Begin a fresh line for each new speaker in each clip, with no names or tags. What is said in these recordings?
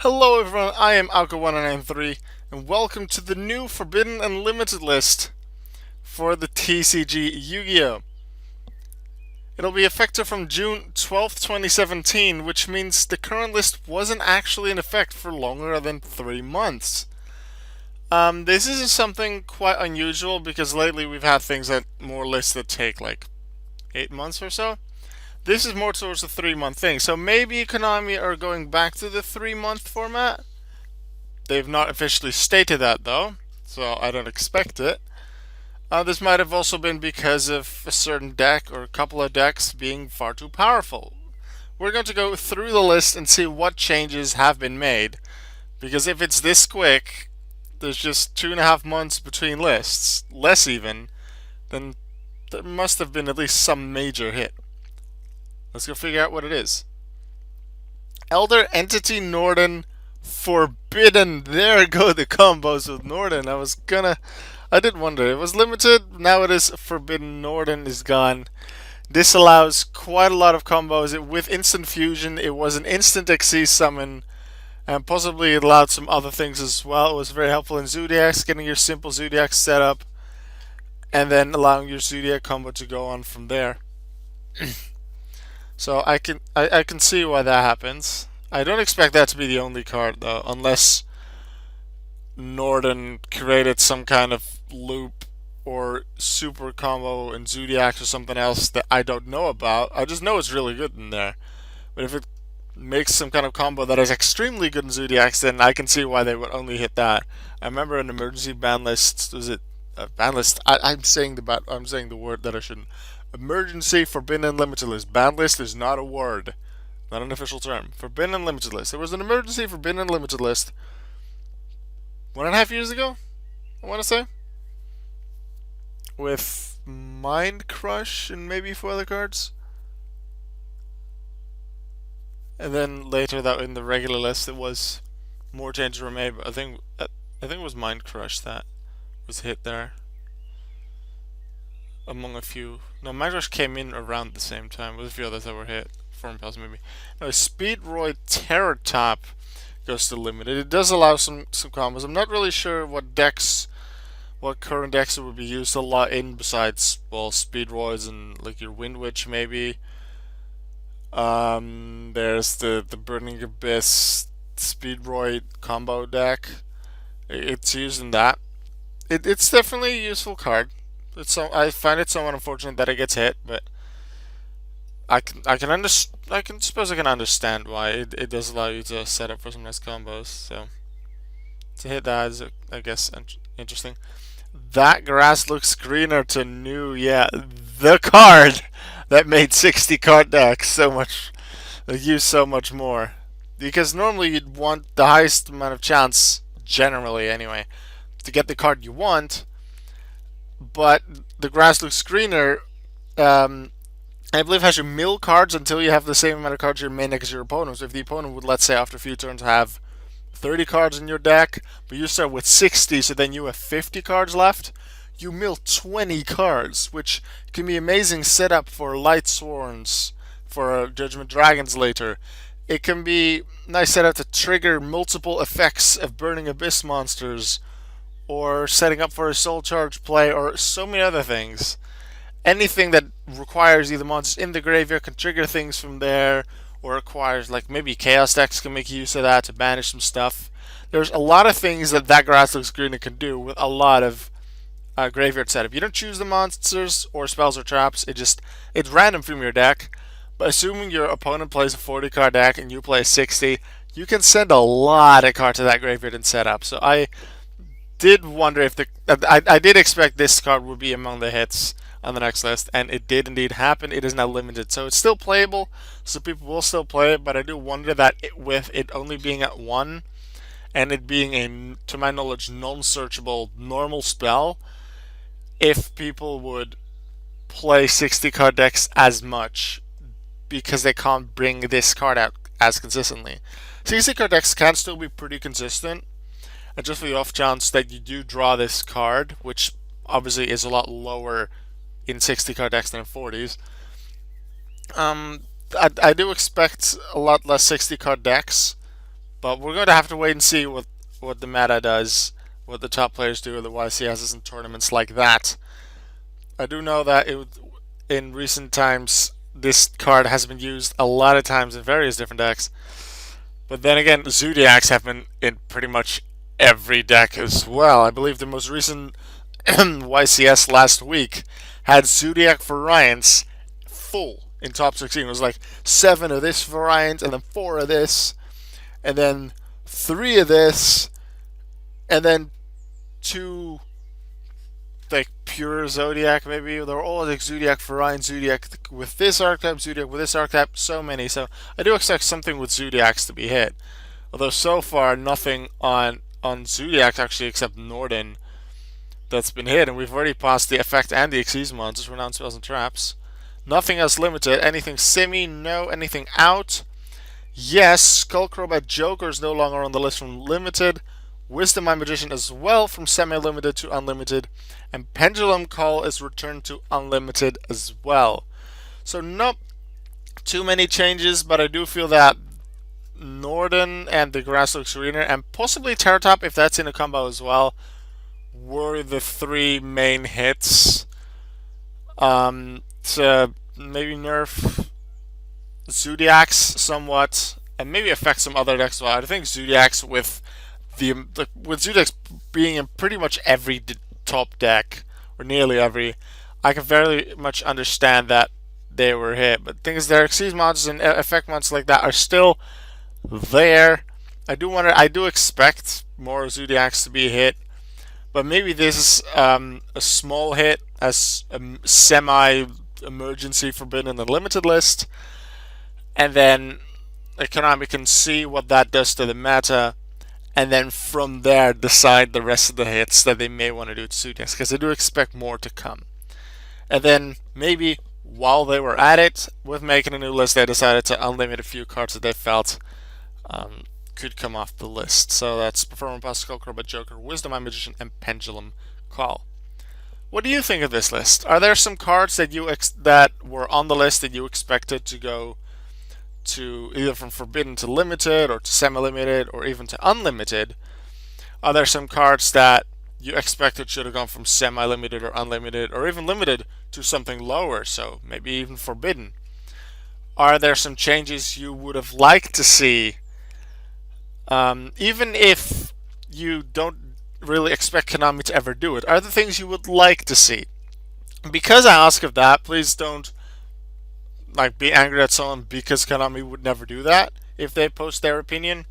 Hello everyone, I am Alka1993, and welcome to the new Forbidden Unlimited list for the TCG Yu-Gi-Oh! It'll be effective from June 12th, 2017, which means the current list wasn't actually in effect for longer than 3 months. This is something quite unusual because lately we've had things that more lists that take like 8 months or so. This is more towards the 3-month thing, so maybe Konami are going back to the 3-month format. They've not officially stated that though, so I don't expect it. This might have also been because of a certain deck or a couple of decks being far too powerful. We're going to go through the list and see what changes have been made. Because if it's this quick, there's just 2.5 months between lists, less even, then there must have been at least some major hit. Let's go figure out what it is. Elder Entity Norden Forbidden. There go the combos with Norden. I did wonder. It was limited. Now it is Forbidden. Norden is gone. This allows quite a lot of combos. With instant fusion, it was an instant XC summon, and possibly it allowed some other things as well. It was very helpful in Zodiacs, getting your simple Zodiac set up, and then allowing your Zodiac combo to go on from there. So I can see why that happens. I don't expect that to be the only card though, unless Norden created some kind of loop or super combo in Zodiacs or something else that I don't know about. I just know it's really good in there. But if it makes some kind of combo that is extremely good in Zodiacs, then I can see why they would only hit that. I remember an emergency ban list. Was it a ban list? I'm saying the word that I shouldn't. Emergency Forbidden Unlimited list. Ban list is not a word, not an official term. Forbidden Unlimited list. There was an emergency Forbidden Unlimited list 1.5 years ago, I want to say, with Mind Crush and maybe 4 other cards. And then later, that in the regular list, it was more changes were made. But I think it was Mind Crush that was hit there, among a few. No, Mind Crush came in around the same time. With a few others that were hit. Form Pals maybe. No, Speedroid Terror Top goes to limited. It does allow some combos. I'm not really sure what current decks it would be used a lot in besides, well, Speedroids and like your Wind Witch maybe. There's the Burning Abyss Speedroid combo deck. It's used in that. It's definitely a useful card. I find it somewhat unfortunate that it gets hit, but I suppose I can understand why it does allow you to set up for some nice combos. So to hit that is, I guess, interesting. That grass looks greener to new. Yeah, the card that made 60 card decks use so much more. Because normally you'd want the highest amount of chance, generally anyway, to get the card you want. But the grass looks greener. I believe has your mill cards until you have the same amount of cards your main deck as your opponent. So if the opponent would, let's say, after a few turns have 30 cards in your deck, but you start with 60, so then you have 50 cards left, you mill 20 cards, which can be amazing setup for Light Sworns, for Judgment Dragons later. It can be nice setup to trigger multiple effects of Burning Abyss monsters, or setting up for a Soul Charge play, or so many other things. Anything that requires either monsters in the graveyard can trigger things from there, or requires, like, maybe Chaos decks can make use of that to banish some stuff. There's a lot of things that grass looks green can do with a lot of graveyard setup. You don't choose the monsters or spells or traps. It's random from your deck. But assuming your opponent plays a 40 card deck and you play a 60, you can send a lot of cards to that graveyard and set up. So I did wonder if I did expect this card would be among the hits on the next list, and it did indeed happen. It is now limited, so it's still playable, so people will still play it, but I do wonder that with it only being at 1, and it being a, to my knowledge, non-searchable normal spell, if people would play 60 card decks as much, because they can't bring this card out as consistently. 60 card decks can still be pretty consistent, and just for the off chance that you do draw this card, which obviously is a lot lower in 60 card decks than in 40s. I do expect a lot less 60 card decks, But we're going to have to wait and see what the meta does, what the top players do, or the YCSs and tournaments like that. I do know that in recent times this card has been used a lot of times in various different decks. But then again, Zodiacs have been in pretty much every deck as well. I believe the most recent YCS last week had Zodiac variants full in top 16. It was like 7 of this variant, and then 4 of this, and then 3 of this, and then 2 like pure Zodiac maybe. They were all like Zodiac variant, Zodiac with this archetype, Zodiac with this archetype, so many. So I do expect something with Zodiacs to be hit. Although so far nothing on Zodiac actually except Norden that's been hit, and we've already passed the effect and the Xyz monsters, renowned spells and traps. Nothing else limited. Anything semi? No. Anything out? Yes. Skullcrobat Joker is no longer on the list from limited. Wisdom Eye Magician as well from semi-limited to unlimited, and Pendulum Call is returned to unlimited as well. So not too many changes, but I do feel that Norden and the Grasslux Arena, and possibly Terratop if that's in a combo as well, were the 3 main hits. To maybe nerf Zodiacs somewhat, and maybe affect some other decks as well. I think Zodiacs with Zodiacs being in pretty much every top deck, or nearly every, I can very much understand that they were hit. But things their Xyz monsters and effect monsters like that are still there. I do expect more Zodiacs to be hit, but maybe this is a small hit as a semi-emergency forbidden in the limited list, and then Konami can see what that does to the meta, and then from there decide the rest of the hits that they may want to do to Zodiacs, because I do expect more to come. And then maybe while they were at it with making a new list, they decided to unlimit a few cards that they felt could come off the list. So that's Performance Pass, Skullcrobat Joker, Wisdom Eye Magician, and Pendulum Call. What do you think of this list? Are there some cards that that were on the list that you expected to go to either from forbidden to limited, or to semi-limited, or even to unlimited? Are there some cards that you expected should have gone from semi-limited or unlimited, or even limited to something lower, so maybe even forbidden? Are there some changes you would have liked to see, even if you don't really expect Konami to ever do it? Are there things you would like to see? Because I ask of that, please don't be angry at someone because Konami would never do that if they post their opinion.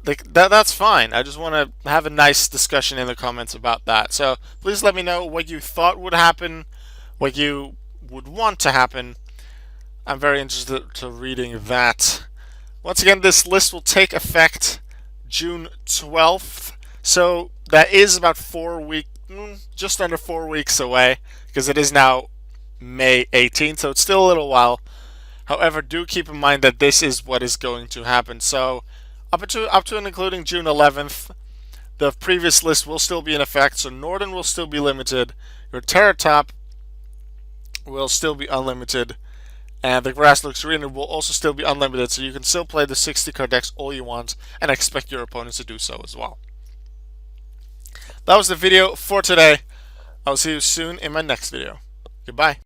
That's fine. I just want to have a nice discussion in the comments about that. So please let me know what you thought would happen, what you would want to happen. I'm very interested to reading that. Once again, this list will take effect June 12th. So that is about just under 4 weeks away, because it is now May 18th, so it's still a little while. However, do keep in mind that this is what is going to happen. So up to and including June 11th, the previous list will still be in effect. So Norden will still be limited, your Terratop will still be unlimited, and the Grasslux Arena will also still be unlimited. So you can still play the 60 card decks all you want, and expect your opponents to do so as well. That was the video for today. I'll see you soon in my next video. Goodbye.